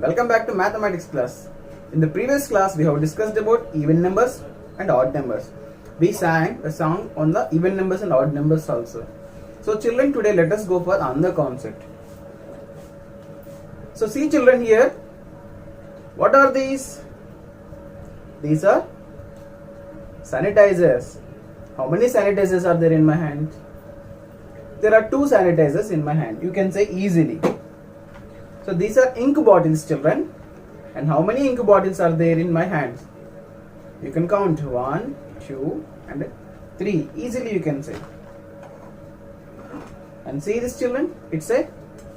Welcome back to mathematics class. In the previous class we have discussed about even numbers and odd numbers. We sang a song on the even numbers and odd numbers also. So children, today let us go for another concept. So see children, here, what are these? These are sanitizers. How many sanitizers are there in my hand? There are 2 sanitizers in my hand. You can say easily. So these are ink bottles, children. And how many ink bottles are there in my hands? You can count 1, 2 and 3. Easily you can say. And see this, children, it's a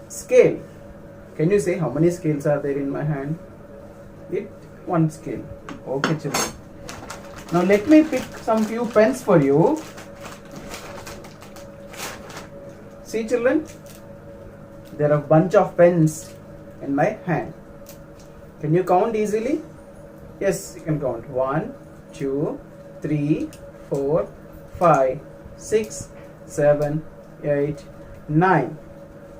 scale. Can you say how many scales are there in my hand? It 1 scale. Okay children. Now let me pick some few pens for you. See children, there are a bunch of pens in my hand. Can you count easily? Yes, you can count. 1, 2, 3, 4, 5, 6, 7, 8, 9.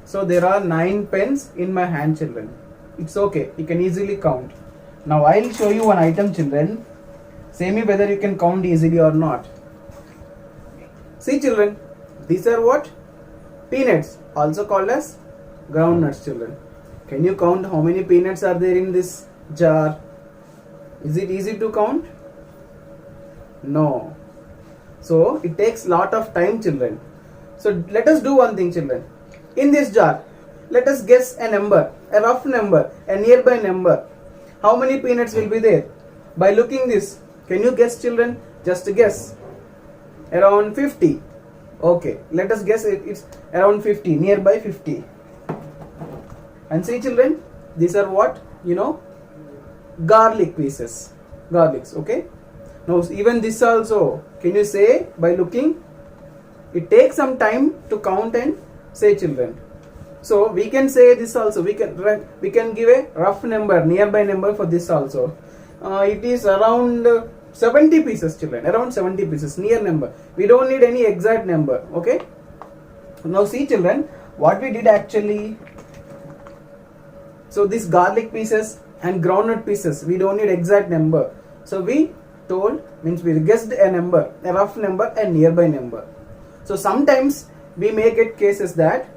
So there are 9 pens in my hand, children. It's okay, you can easily count. Now I'll show you one item, children. Say me whether you can count easily or not. See children, these are what? Peanuts, also called as groundnuts, children. Can you count how many peanuts are there in this jar? Is it easy to count? No. So it takes lot of time, children. So let us do one thing, children. In this jar, let us guess a number, a rough number, a nearby number. How many peanuts will be there? By looking this, can you guess, children? Just guess. Around 50. Okay, let us guess it's around 50, nearby 50. And see children, these are what? Garlic pieces. Garlics, okay? Now even this also, can you say by looking? It takes some time to count and say, children. So we can say this also, we can give a rough number, nearby number for this also. It is around 70 pieces, children, around 70 pieces, near number. We don't need any exact number, okay? Now see children, what we did actually. So these garlic pieces and groundnut pieces, we don't need exact number. So we guessed a number, a rough number, a nearby number. So sometimes we may get cases that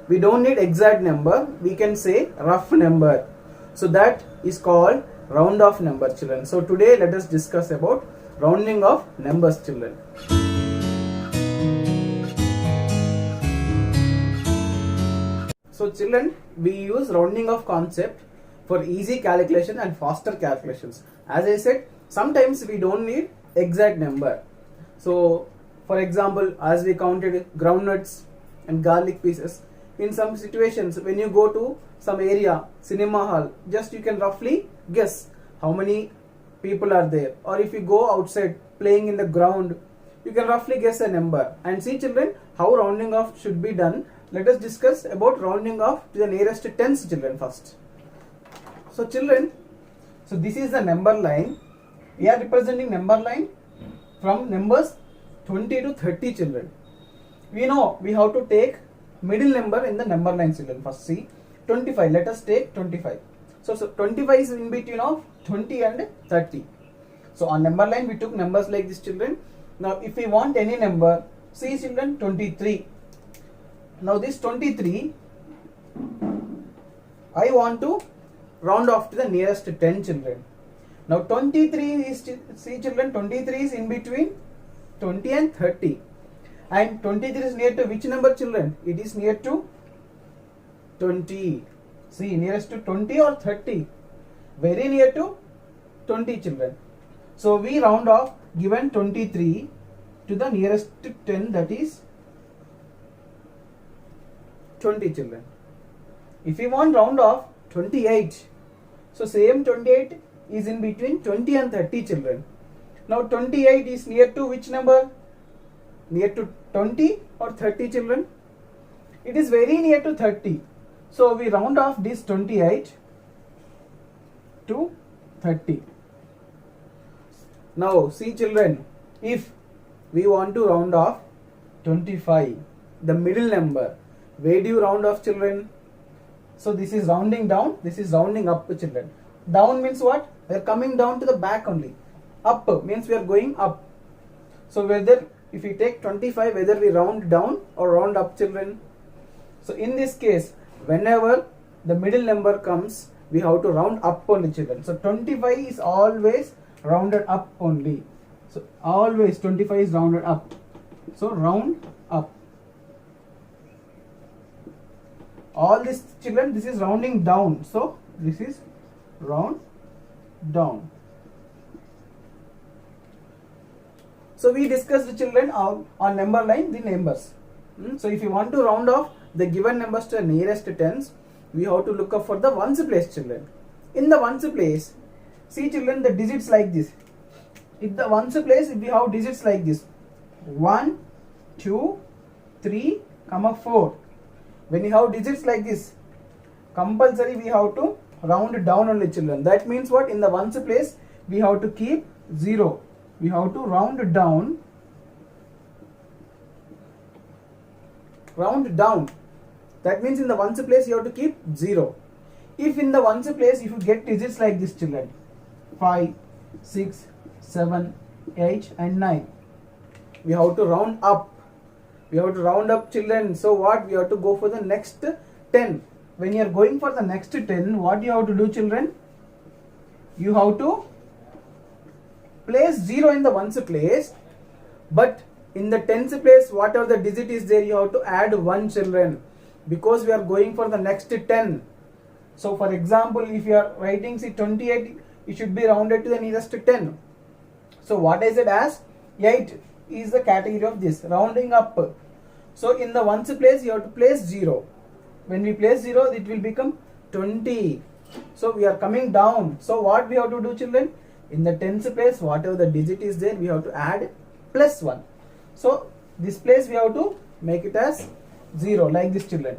we don't need exact number, we can say rough number. So that is called round off number, children. So today let us discuss about rounding off numbers, children. So children, we use rounding off concept for easy calculation and faster calculations. As I said, sometimes we don't need exact number. So for example, as we counted groundnuts and garlic pieces, in some situations when you go to some area, cinema hall, just you can roughly guess how many people are there. Or if you go outside playing in the ground, you can roughly guess a number. And see children, how rounding off should be done. Let us discuss about rounding off to the nearest tens, children, first. So children, so this is the number line. We are representing number line from numbers 20 to 30, children. We know we have to take middle number in the number line, children. First see 25. Let us take 25. So 25 is in between of 20 and 30. So on number line we took numbers like this, children. Now if we want any number, see children, 23. Now this 23, I want to round off to the nearest 10, children. Now 23 is, see children, 23 is in between 20 and 30. And 23 is near to which number, children? It is near to 20. See, nearest to 20 or 30? Very near to 20, children. So we round off given 23 to the nearest 10, that is 20, children. If we want round off 28, so same 28 is in between 20 and 30, children. Now 28 is near to which number? Near to 20 or 30, children? It is very near to 30. So we round off this 28 to 30. Now see children, if we want to round off 25, the middle number, where do you round off, children? So this is rounding down, this is rounding up, children. Down means what? We are coming down to the back only. Up means we are going up. So whether if we take 25, whether we round down or round up, children. So in this case, whenever the middle number comes, we have to round up only, children. So 25 is always rounded up only. So always 25 is rounded up. So round up. All this, children, this is rounding down. So this is round down. So we discussed, children, on number line the numbers. So if you want to round off the given numbers to the nearest tens, we have to look up for the ones place, children. In the ones place, see, children, the digits like this. In the ones place, we have digits like this: 1, 2, 3, 4. When you have digits like this, compulsory we have to round down only, children. That means what? In the ones place, we have to keep 0. We have to round down. Round down. That means in the ones place, you have to keep 0. If in the ones place, if you get digits like this, children, 5, 6, 7, 8 and 9, we have to round up. We have to round up, children. So what? We have to go for the next 10. When you are going for the next 10, what you have to do, children? You have to place 0 in the ones place, but in the tens place, whatever the digit is there, you have to add 1, children, because we are going for the next 10. So for example, if you are writing, see, 28, it should be rounded to the nearest 10. So what I said as 8 is the category of this, rounding up. So in the ones place, you have to place 0. When we place 0, it will become 20. So we are coming down. So what we have to do, children? In the tens place, whatever the digit is there, we have to add plus 1. So this place we have to make it as 0, like this, children.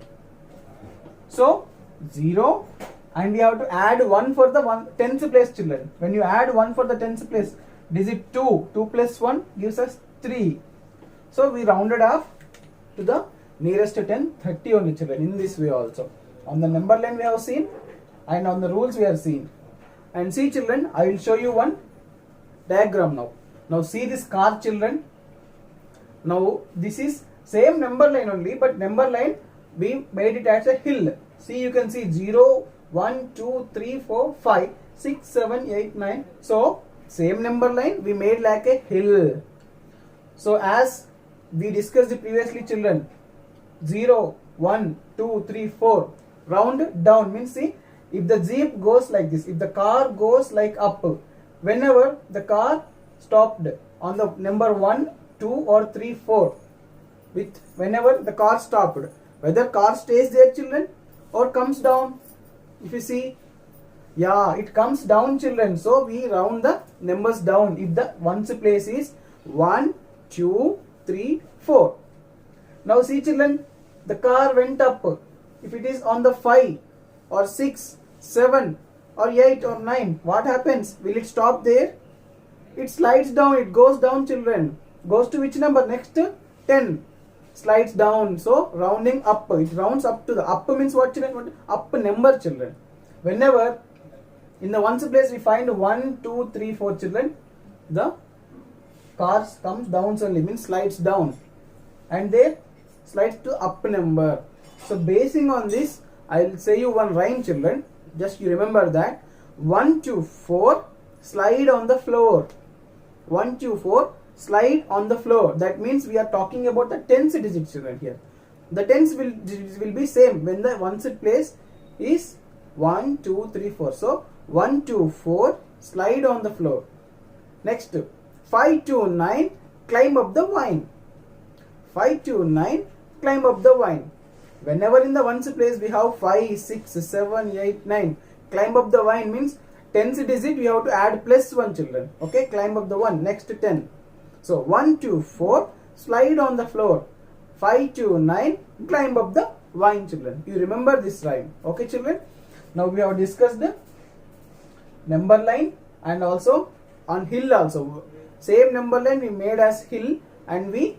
So 0, and we have to add 1 for the tens place, children. When you add 1 for the tens place, digit 2, 2 plus 1 gives us 3. So we rounded off to the nearest 10, 30 only, children. In this way also, on the number line we have seen, and on the rules we have seen. And see, children, I will show you one diagram now. Now see this car, children. Now this is same number line only, but number line we made it as a hill. See, you can see 0, 1, 2, 3, 4, 5, 6, 7, 8, 9. So same number line we made like a hill. So as we discussed previously, children, 0, 1, 2, 3, 4, round down means, see, if the jeep goes like this, if the car goes like up, whenever the car stopped on the number 1, 2 or 3, 4, with whenever the car stopped, whether car stays there, children, or comes down. If you see, yeah, it comes down, children. So we round the numbers down. If the ones place is 1, 2, 3, 4. Now see, children, the car went up. If it is on the 5 or 6, 7 or 8 or 9, what happens? Will it stop there? It slides down, it goes down, children. Goes to which number? Next 10. Slides down. So rounding up, it rounds up to the up means what, children? Up number, children. Whenever in the ones place we find 1, 2, 3, 4, children, the cars comes down only, means slides down, and there slides to up number. So basing on this, I will say you one rhyme, children. Just you remember that 1, 2, 4, slide on the floor. 1, 2, 4, slide on the floor. That means we are talking about the tens digit, children. Here the tens will be same when the ones place is 1, 2, 3, 4. So 1, 2, 4, slide on the floor. Next 5 to 9, climb up the vine. 5 to 9, climb up the vine. Whenever in the ones place we have 5, 6, 7, 8, 9, climb up the vine means tens digit we have to add plus 1, children. Okay, climb up the one. Next 10. So 1, 2, 4, slide on the floor. 5 to 9, climb up the vine, children. You remember this rhyme. Okay, children. Now we have discussed the number line and also on hill also. Same number line we made as hill, and we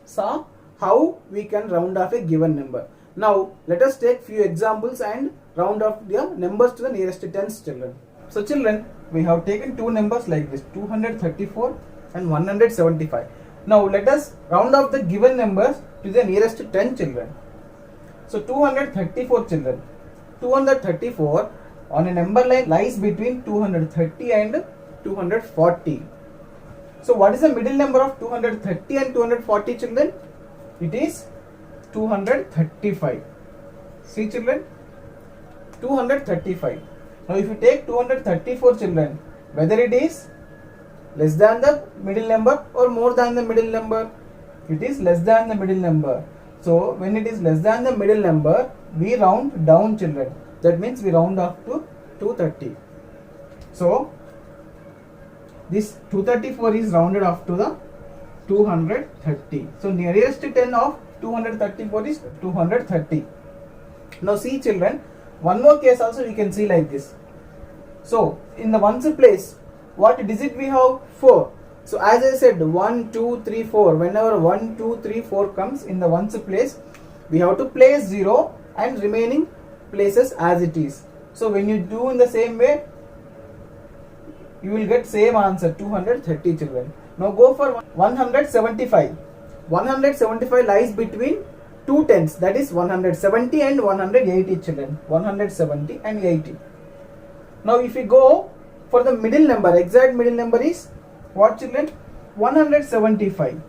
saw how we can round off a given number. Now let us take few examples and round off the numbers to the nearest tens, children. So children, we have taken two numbers like this, 234 and 175. Now let us round off the given numbers to the nearest 10, children. So 234, children. 234 on a number line lies between 230 and 240. So what is the middle number of 230 and 240, children? It is 235. See, children, 235. Now if you take 234, children, whether it is less than the middle number or more than the middle number, it is less than the middle number. So when it is less than the middle number, we round down, children. That means we round off to 230. So this 234 is rounded off to the 230. So nearest 10 of 234 is 230. Now see, children, one more case also we can see like this. So in the ones place, what digit we have? 4. So as I said, 1, 2, 3, 4. Whenever 1, 2, 3, 4 comes in the ones place, we have to place 0 and remaining places as it is. So when you do in the same way, you will get same answer, 230, children. Now go for 175. 175 lies between two tens, that is 170 and 180, children. 170 and 80. Now if we go for the middle number, exact middle number is what, children? 175.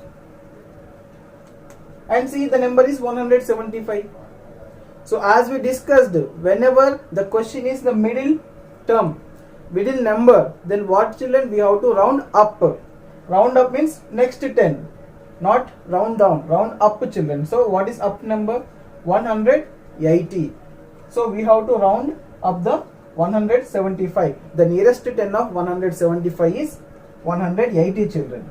And see, the number is 175. So as we discussed, whenever the question is the middle term, middle number, then what, children? We have to round up. Round up means next 10, not round down, round up, children. So what is up number? 180. So we have to round up the 175. The nearest 10 of 175 is 180, children.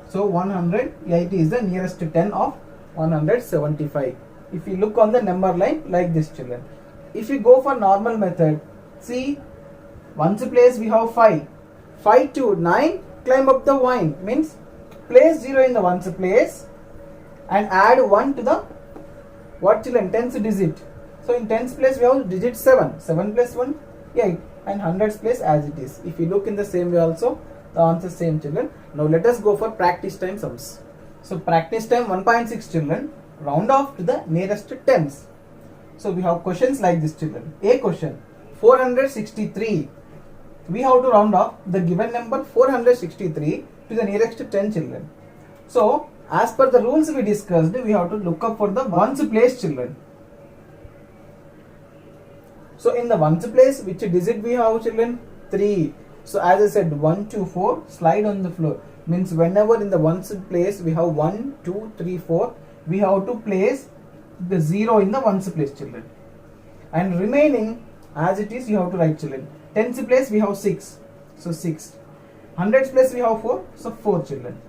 So 180 is the nearest 10 of 175. If you look on the number line like this, children. If you go for normal method, see, ones place we have 5. 5 to 9, climb up the vine, means place 0 in the ones place and add 1 to the what, children? Tens digit. So in tens place we have digit 7. 7 plus 1, 8, and hundreds place as it is. If you look in the same way also, the answer is same, children. Now let us go for practice time sums. So practice time 1.6, children. Round off to the nearest tens. So we have questions like this, children. A question, 463. We have to round off the given number 463 to the nearest 10, children. So as per the rules we discussed, we have to look up for the ones place, children. So in the ones place, which digit we have, children? 3. So as I said, 1, 2, 4, slide on the floor. Means whenever in the ones place we have 1, 2, 3, 4, we have to place the 0 in the ones place, children. And remaining as it is, you have to write, children. Tens place we have 6. So 6. Hundreds place we have 4. So 4, children.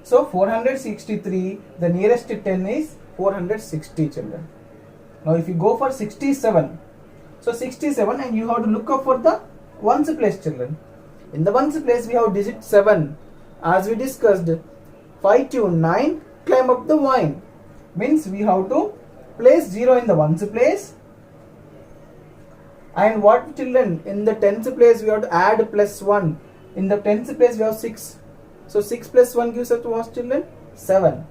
So 463, the nearest 10 is 460, children. Now if you go for 67, so 67, and you have to look up for the ones place, children. In the ones place we have digit 7. As we discussed, 5 to 9, climb up the vine. Means we have to place 0 in the ones place. And what, children? In the tens place we have to add plus 1. In the tens place we have 6. So 6 plus 1 gives us what, children? 7.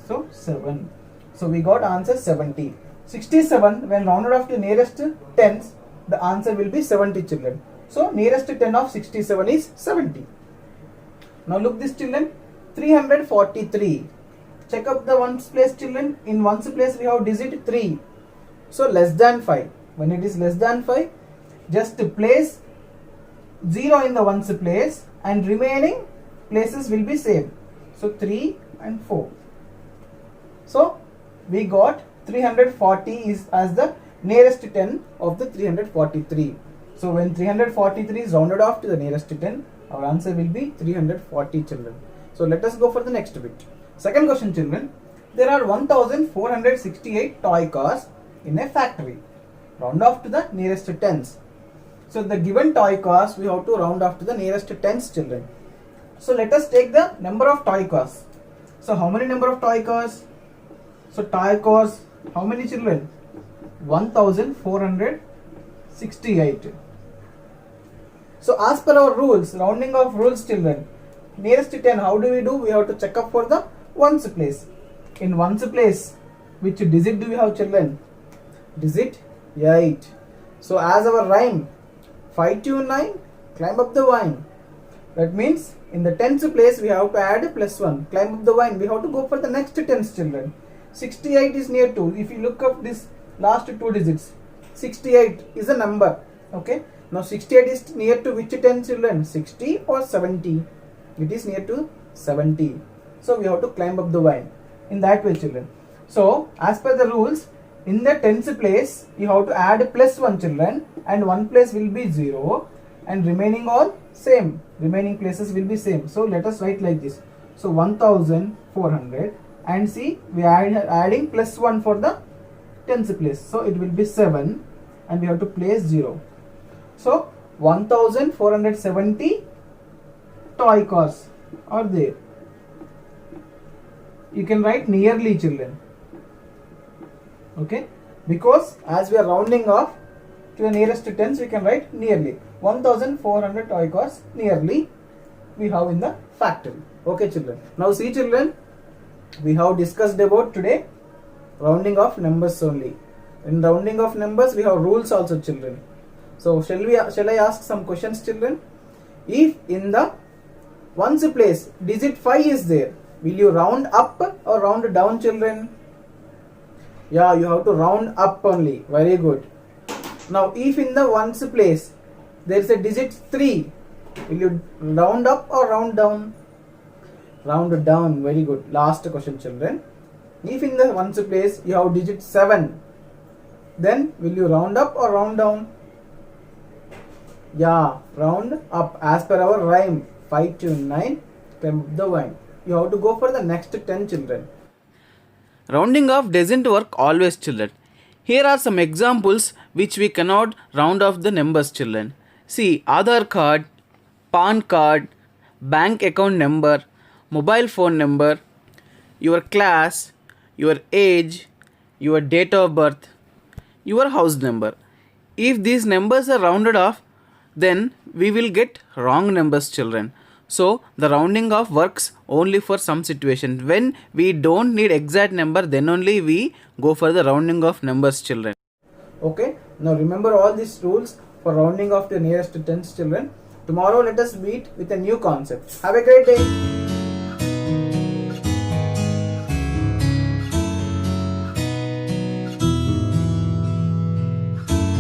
So 7. So we got answer 70. 67, when rounded off to nearest tens, the answer will be 70, children. So nearest 10 of 67 is 70. Now look this, children. 343. Check up the ones place, children. In ones place we have digit 3. So less than 5. When it is less than 5, just place 0 in the ones place and remaining places will be same. So 3 and 4. So we got 340 is as the nearest 10 of the 343. So when 343 is rounded off to the nearest 10, our answer will be 340, children. So let us go for the next bit. Second question, children. There are 1468 toy cars in a factory. Round off to the nearest tens. So the given toy cars we have to round off to the nearest tens, children. So let us take the number of toy cars. So how many number of toy cars? So toy cars, how many children? 1468. So as per our rules, rounding off rules children, nearest to 10, how do we do? We have to check up for the ones place. In ones place, which digit do we have children? Digit 8. So as our rhyme, 5 to 9, climb up the vine. That means in the tens place we have to add +1. Climb up the vine. We have to go for the next tens children. 68 is near to. If you look up this last two digits, 68 is a number. Okay. Now 68 is near to which 10 children? 60 or 70? It is near to 70. So we have to climb up the vine. In that way children. So as per the rules, in the tens place you have to add +1 children, and one place will be 0 and remaining all same. Remaining places will be same. So let us write like this. So 1400, and see we are adding +1 for the tens place. So it will be 7 and we have to place 0. So 1470 toy cars are there. You can write nearly children. Okay, because as we are rounding off to the nearest tens, we can write nearly. 1400 toy cars nearly we have in the factory. Okay children. Now see children, we have discussed about today rounding off numbers only. In rounding off numbers we have rules also children. So shall I ask some questions children? If in the ones place digit 5 is there, will you round up or round down children? Yeah, you have to round up only. Very good. Now if in the ones place there is a digit 3, will you round up or round down? Round down. Very good. Last question children. If in the ones place you have digit 7, then will you round up or round down? Yeah, round up. As per our rhyme, 5 to 9, climb up the vine. You have to go for the next 10 children. Rounding off doesn't work always children. Here are some examples which we cannot round off the numbers children. See, Aadhaar card, PAN card, bank account number, mobile phone number, your class, your age, your date of birth, your house number. If these numbers are rounded off, then we will get wrong numbers children. So the rounding off works only for some situation. When we don't need exact number, then only we go for the rounding off numbers children. Okay, now remember all these rules for rounding off the nearest tens children. Tomorrow let us meet with a new concept. Have a great day.